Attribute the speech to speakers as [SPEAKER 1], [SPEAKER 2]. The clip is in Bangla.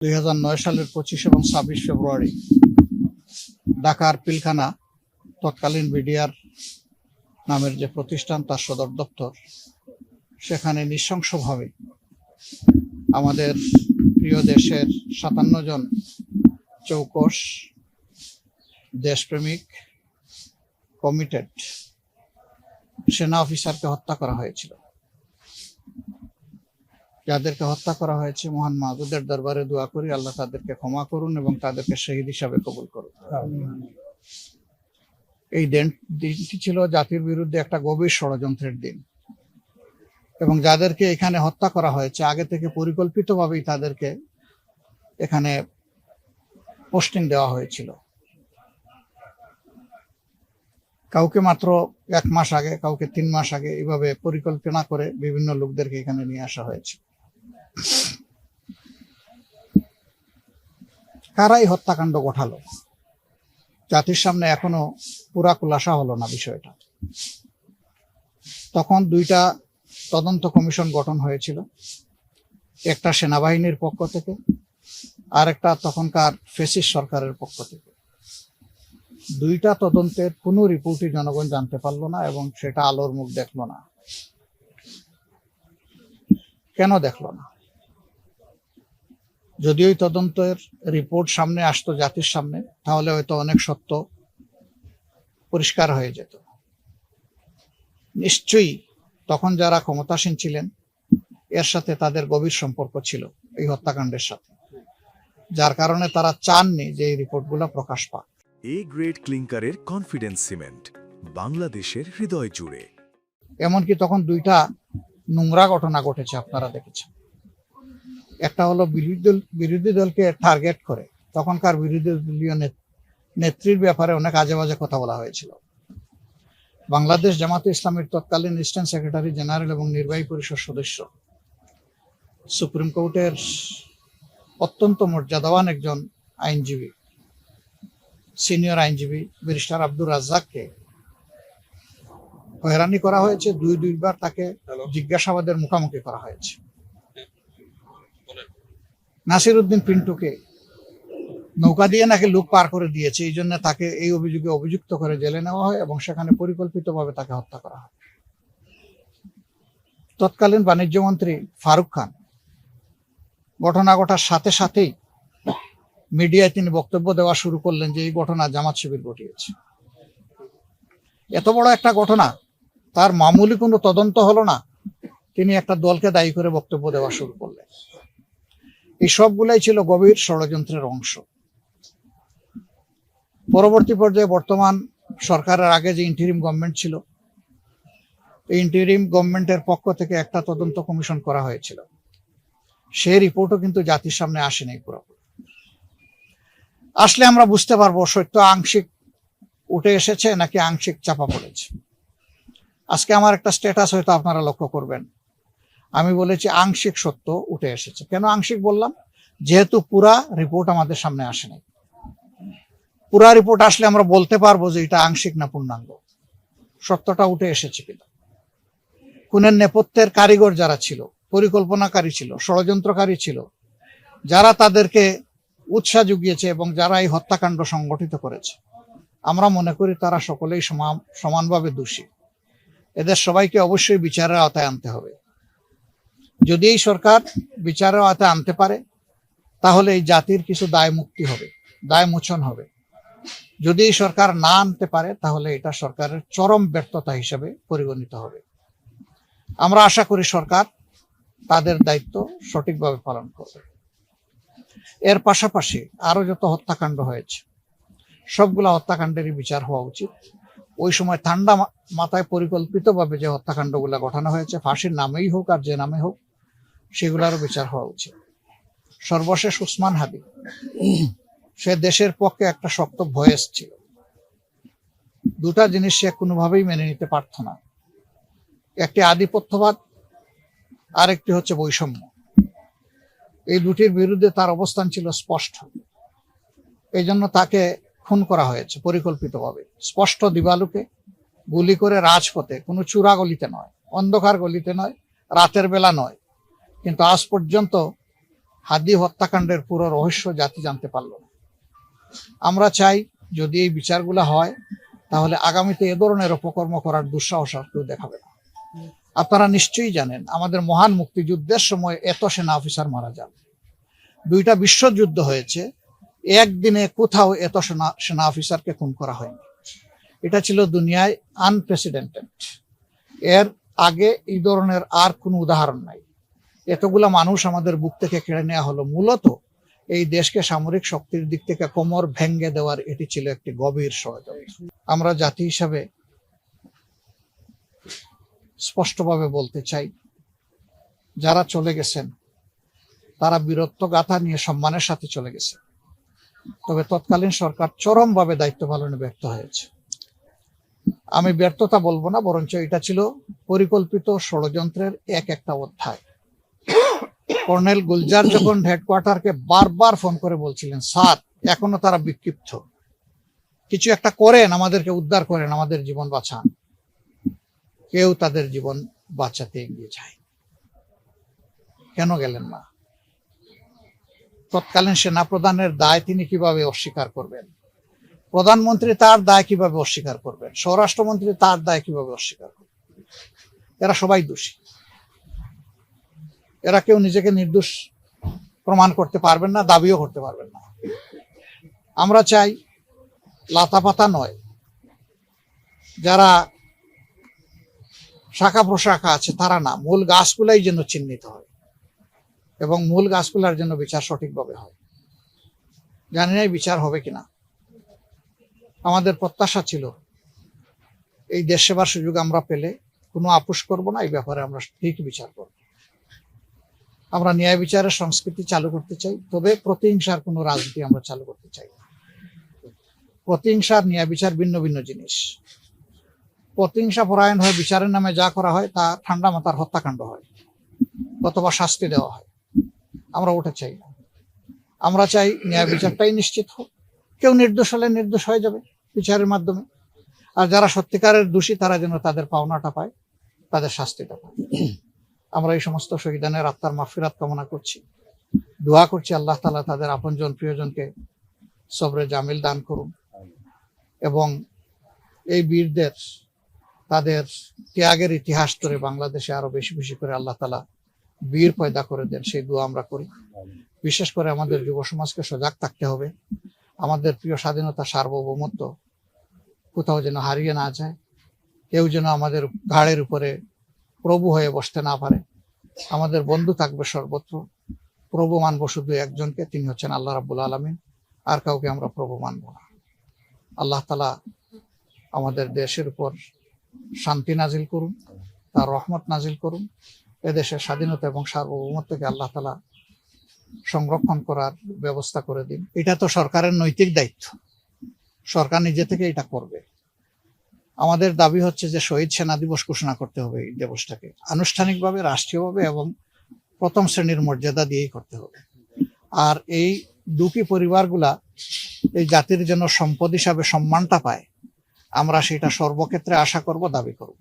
[SPEAKER 1] 2009 সালের 25 এবং 26 ফেব্রুয়ারি ঢাকার পিলখানা তৎকালীন বিডিআর নামের যে প্রতিষ্ঠান তার সদর দপ্তর, সেখানে নৃশংসভাবে আমাদের প্রিয় দেশের 57 জন চৌকস দেশপ্রেমিক কমিটেড সেনা অফিসারকে হত্যা করা হয়েছিল। যাদেরকে হত্যা করা হয়েছে, মহান মাহবুদের দরবারে দোয়া করি আল্লাহ তাদেরকে ক্ষমা করুন এবং তাদেরকে শহীদ হিসাবে কবুল করুন। এই দিনটি ছিল জাতির বিরুদ্ধে একটা গভীর ষড়যন্ত্রের দিন, এবং যাদেরকে এখানে হত্যা করা হয়েছে আগে থেকে পরিকল্পিতভাবেই তাদেরকে এখানে পোস্টিং দেওয়া হয়েছিল। কাউকে মাত্র 1 মাস আগে, কাউকে 3 মাস আগে, এইভাবে পরিকল্পনা করে বিভিন্ন লোকদেরকে এখানে নিয়ে আসা হয়েছে। কারাই হত্যাকাণ্ড ঘটালো, জাতির সামনে এখনো পুরা খুলাসা হলো না বিষয়টা। তখন 2টা তদন্ত কমিশন গঠন হয়েছিল, একটা সেনাবাহিনীর পক্ষ থেকে আর একটা তখনকার ফ্যাসিস্ট সরকারের পক্ষ থেকে। 2টা তদন্তের কোনো রিপোর্টই জনগণ জানতে পারলো না এবং সেটা আলোর মুখ দেখলো না। কেন দেখলো না? যদি ওই তদন্তের রিপোর্ট সামনে আসতো জাতির সামনে, তাহলে হয়তো অনেক সত্য পরিষ্কার হয়ে যেত। নিশ্চয়ই তখন যারা ক্ষমতাসীন ছিলেন এর সাথে তাদের গভীর সম্পর্ক ছিল এই হত্যাকাণ্ডের সাথে, যার কারণে তারা চাননি যে এই রিপোর্টগুলো প্রকাশ পাক।
[SPEAKER 2] এ গ্রেড ক্লিংকারের কনফিডেন্স সিমেন্ট, বাংলাদেশের হৃদয় জুড়ে।
[SPEAKER 1] এমনকি তখন 2টা নোংরা ঘটনা ঘটেছে, আপনারা দেখেছেন। একটা হলো বিরোধী দলকে টার্গেট করে তখনকার বিরোধী দলীয় নেত্রীর ব্যাপারে অনেক আজে বাজে কথা বলা হয়েছিল। বাংলাদেশ জামাতে ইসলামের তৎকালীন অ্যাসিস্ট্যান্ট সেক্রেটারি জেনারেল এবং নির্বাহী পরিষদ সদস্য, সুপ্রিম কোর্টের অত্যন্ত মর্যাদাবান একজন আইনজীবী, সিনিয়র আইনজীবী ব্যারিস্টার আব্দুর রাজ্জাককে হয়রানি করা হয়েছে। 2বার তাকে জিজ্ঞাসাবাদের মুখোমুখি করা হয়েছে। নাসির উদ্দিন পিন্টুকে নৌকা দিয়ে নাকি লোক পার করে দিয়েছে, এই জন্য তাকে এই অভিযোগে অভিযুক্ত করে জেলে নেওয়া হয় এবং সেখানে পরিকল্পিতভাবে তাকে হত্যা করা হয়। তৎকালীন বাণিজ্য মন্ত্রী ফারুক খান ঘটনা ঘটার সাথে সাথেই মিডিয়ায় তিনি বক্তব্য দেওয়া শুরু করলেন যে এই ঘটনা জামাত শিবির ঘটিয়েছে। এত বড় একটা ঘটনা, তার মামুলি কোনো তদন্ত হলো না, তিনি একটা দলকে দায়ী করে বক্তব্য দেওয়া শুরু করলেন। এই সবগুলাই ছিল গভীর ষড়যন্ত্রের অংশ। পরবর্তী পর্যায়ে বর্তমান সরকারের আগে যে ইন্টারিম গভর্নমেন্ট ছিল, এই ইন্টারিম গভর্নমেন্টের পক্ষ থেকে একটা তদন্ত কমিশন করা হয়েছিল। সেই রিপোর্টও কিন্তু জাতির সামনে আসেনি পুরোপুরি। আসলে আমরা বুঝতে পারবো সত্য আংশিক উঠে এসেছে নাকি আংশিক চাপা পড়েছে। আজকে আমার একটা স্ট্যাটাস হয়তো আপনারা লক্ষ্য করবেন, আমি বলেছি আংশিক সত্য উঠে এসেছে। কেন আংশিক বললাম? যেহেতু পুরা রিপোর্ট আমাদের সামনে আসেনি। পুরা রিপোর্ট আসলে আমরা বলতে পারবো যে এটা আংশিক না পূর্ণাঙ্গ, সত্যটা উঠে এসেছে কিনা। খুনের নেপথ্যের কারিগর যারা ছিল, পরিকল্পনাকারী ছিল, ষড়যন্ত্রকারী ছিল, যারা তাদেরকে উৎসাহ জুগিয়েছে এবং যারা এই হত্যাকাণ্ড সংগঠিত করেছে, আমরা মনে করি তারা সকলেই সমানভাবে দোষী। এদের সবাইকে অবশ্যই বিচারের আওতায় আনতে হবে। যদি এই সরকার বিচারের আওতায় আনতে পারে, তাহলে এই জাতির কিছু দায় মুক্তি হবে, দায় মোচন হবে। যদি এই সরকার না আনতে পারে, তাহলে এটা সরকারের চরম ব্যর্থতা হিসেবে পরিগণিত হবে। আমরা আশা করি সরকার তাদের দায়িত্ব সঠিকভাবে পালন করবে। এর পাশাপাশি আরো যত হত্যাকাণ্ড হয়েছে, সবগুলা হত্যাকাণ্ডেরই বিচার হওয়া উচিত। ওই সময় ঠান্ডা মাথায় পরিকল্পিতভাবে যে হত্যাকাণ্ডগুলো ঘটানো হয়েছে, ফাঁসির নামেই হোক আর যে নামে হোক, সেগুলোরও বিচার হওয়া উচিত। সর্বশেষ উসমান হাদি, সে দেশের পক্ষে একটা শক্ত ভয়েস ছিল। 2টা জিনিস সে কোনোভাবেই মেনে নিতে পারত না, একটি আধিপত্যবাদ, আরেকটি হচ্ছে বৈষম্য। এই দুটির বিরুদ্ধে তার অবস্থান ছিল স্পষ্ট। এই জন্য তাকে খুন করা হয়েছে পরিকল্পিতভাবে, স্পষ্ট দিবালোকে গুলি করে, রাজপথে, কোনো চূড়া গলিতে নয়, অন্ধকার গলিতে নয়, রাতের বেলা নয়। কিন্তু আজ পর্যন্ত হাদি হত্যাকাণ্ডের পুরো রহস্য জাতি জানতে পারল না। আমরা চাই যদি এই বিচারগুলো হয় তাহলে আগামীতে এ ধরনের অপকর্ম করার দুঃসাহস আর কেউ দেখাবে না। আপনারা নিশ্চয়ই জানেন আমাদের মহান মুক্তিযুদ্ধের সময় এত সেনা অফিসার মারা যান, 2টা বিশ্বযুদ্ধ হয়েছে, একদিনে কোথাও এত সেনা অফিসারকে খুন করা হয়নি। এটা ছিল দুনিয়ায় আনপ্রেসিডেন্টেড। এর আগে এই ধরনের আর কোনো উদাহরণ নাই। এতগুলা মানুষ আমাদের বুক থেকে কেড়ে নেওয়া হলো মূলত এই দেশকে সামরিক শক্তির দিক থেকে কোমর ভেঙে দেওয়ার এটি ছিল একটি গভীর ষড়যন্ত্র। আমরা জাতি হিসাবে স্পষ্টভাবে বলতে চাই, যারা চলে গেছেন তারা বীরত্ব গাথা নিয়ে সম্মানের সাথে চলে গেছে, তবে তৎকালীন সরকার চরমভাবে দায়িত্ব পালনে ব্যর্থ হয়েছে। আমি ব্যর্থতা বলবো না, বরঞ্চ এটা ছিল পরিকল্পিত ষড়যন্ত্রের একটা অধ্যায়। কর্নেল গুলজার যখন হেডকোয়ার্টারকে বারবার ফোন করে বলছিলেন, স্যার এখনো তারা বিক্ষিপ্ত, কিছু একটা করেন, আমাদেরকে উদ্ধার করেন, আমাদের জীবন বাঁচান, কেউ তাদের জীবন বাঁচাতে এগিয়ে যায়। কেন গেলেন না? তৎকালীন সেনাপ্রধানের দায় তিনি কিভাবে অস্বীকার করবেন? প্রধানমন্ত্রী তার দায় কিভাবে অস্বীকার করবেন? স্বরাষ্ট্রমন্ত্রী তার দায় কিভাবে অস্বীকার করবেন? এরা সবাই দোষী। এরা কেউ নিজেকে নির্দোষ প্রমাণ করতে পারবেন না, দাবিও করতে পারবেন না। আমরা চাই লাতাপাতা নয়, যারা শাখা প্রশাখা আছে তারা না, মূল গাছগুলাই যেন চিহ্নিত হয় এবং মূল গাছগুলার জন্য বিচার সঠিকভাবে হয়। জানি না বিচার হবে কিনা। আমাদের প্রত্যাশা ছিল এই দেশ সেবার সুযোগ আমরা পেলে কোনো আপোষ করব না, এই ব্যাপারে আমরা ঠিক বিচার করব। আমরা ন্যায় বিচারের সংস্কৃতি চালু করতে চাই, তবে প্রতিহিংসার কোনো রাজনীতি আমরা চালু করতে চাই না। প্রতিহিংসার ন্যায় বিচার ভিন্ন ভিন্ন জিনিস। প্রতিহিংসা পরায়ণ হয়ে বিচারের নামে যা করা হয় তা ঠান্ডা মাথার হত্যাকাণ্ড হয় অথবা শাস্তি দেওয়া হয়। আমরা ওটা চাই না। আমরা চাই ন্যায় বিচারটাই নিশ্চিত হোক, কেউ নির্দোষ হলে নির্দোষ হয়ে যাবে বিচারের মাধ্যমে, আর যারা সত্যিকারের দোষী তারা যেন তাদের পাওনাটা পায়, তাদের শাস্তিটা পায়। আমরা এই সমস্ত শহীদানের আত্মার মাগফিরাত কামনা করছি, দোয়া করছি আল্লাহ তাআলা তাদের আপনজন প্রিয়জনকে সবরে জামিল দান করুন এবং এই বীরদের তাদের ত্যাগের ইতিহাস ধরে বাংলাদেশে আরো বেশি বেশি করে আল্লাহ তাআলা বীর পয়দা করে দেন, সেই দোয়া আমরা করি। বিশেষ করে আমাদের যুব সমাজকে সজাগ থাকতে হবে। আমাদের প্রিয় স্বাধীনতা সার্বভৌমত্ব কোথাও যেন হারিয়ে না যায়, কেউ যেন আমাদের ঘাড়ের উপরে প্রভু হয়ে বসতে না পারে। আমাদের বন্ধু থাকবে সর্বত্র, প্রভু মানব শুধু একজনকে, তিনি হচ্ছেন আল্লাহ রাব্বুল আলামিন, আর কাউকে আমরা প্রভু মানব না। আল্লাহ তাআলা আমাদের দেশের উপর শান্তি নাজিল করুন, তার রহমত নাজিল করুন। এদেশের স্বাধীনতা এবং সার্বভৌমত্বকে আল্লাহ তাআলা সংরক্ষণ করার ব্যবস্থা করে দিন। এটা তো সরকারের নৈতিক দায়িত্ব, সরকার নিজে থেকে এটা করবে। আমাদের দাবি হচ্ছে যে শহীদ সেনা দিবস ঘোষণা করতে হবে, এই দিবসটাকে আনুষ্ঠানিকভাবে রাষ্ট্রীয়ভাবে এবং প্রথম শ্রেণীর মর্যাদা দিয়েই করতে হবে। আর এই দুঃখী পরিবারগুলা এই জাতির জন্য সম্পদ হিসাবে সম্মানটা পায়, আমরা সেটা সর্বক্ষেত্রে আশা করব, দাবি করব।